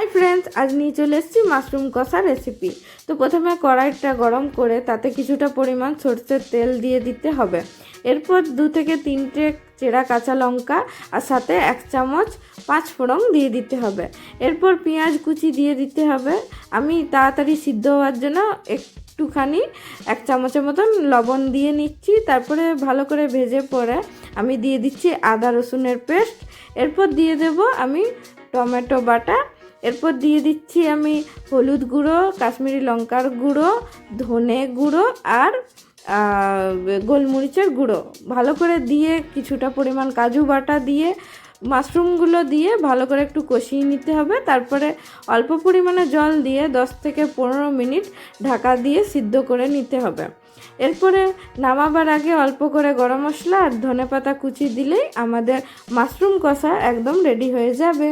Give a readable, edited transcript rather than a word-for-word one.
Hi friends, আজ নিয়ে চলে এসেছি মাশরুম কষা রেসিপি। তো প্রথমে কড়াইটা গরম করে তাতে কিছুটা পরিমাণ সরষের তেল দিয়ে দিতে হবে। এরপর 2 থেকে 3টে চেরা কাঁচা লঙ্কা আর সাথে 1 চামচ 5 ফোড়ন দিয়ে দিতে হবে। এরপর পেঁয়াজ কুচি দিয়ে দিতে হবে। আমি তাড়াতাড়ি সিদ্ধ হওয়ার জন্য একটুখানি 1 চামচের মতন লবণ দিয়ে নিচ্ছি। তারপরে ভালো করে ভেজে পরে আমি দিয়ে দিচ্ছি আদা রসুনের পেস্ট। এরপর দিয়ে দেব আমি টমেটো বাটা। এরপর দিয়ে দিচ্ছি আমি হলুদ গুঁড়ো, কাশ্মীরি লঙ্কার গুঁড়ো, ধনে গুঁড়ো আর গোলমরিচের গুঁড়ো ভালো করে দিয়ে কিছুটা পরিমাণ কাজু বাটা দিয়ে মাশরুমগুলো দিয়ে ভালো করে একটু কষিয়ে নিতে হবে। তারপরে অল্প পরিমাণে জল দিয়ে 10 থেকে 15 মিনিট ঢাকা দিয়ে সিদ্ধ করে নিতে হবে। এরপরে নামাবার আগে অল্প করে গরম মশলা আর ধনেপাতা কুচি দিলেই আমাদের মাশরুম কষা একদম রেডি হয়ে যাবে।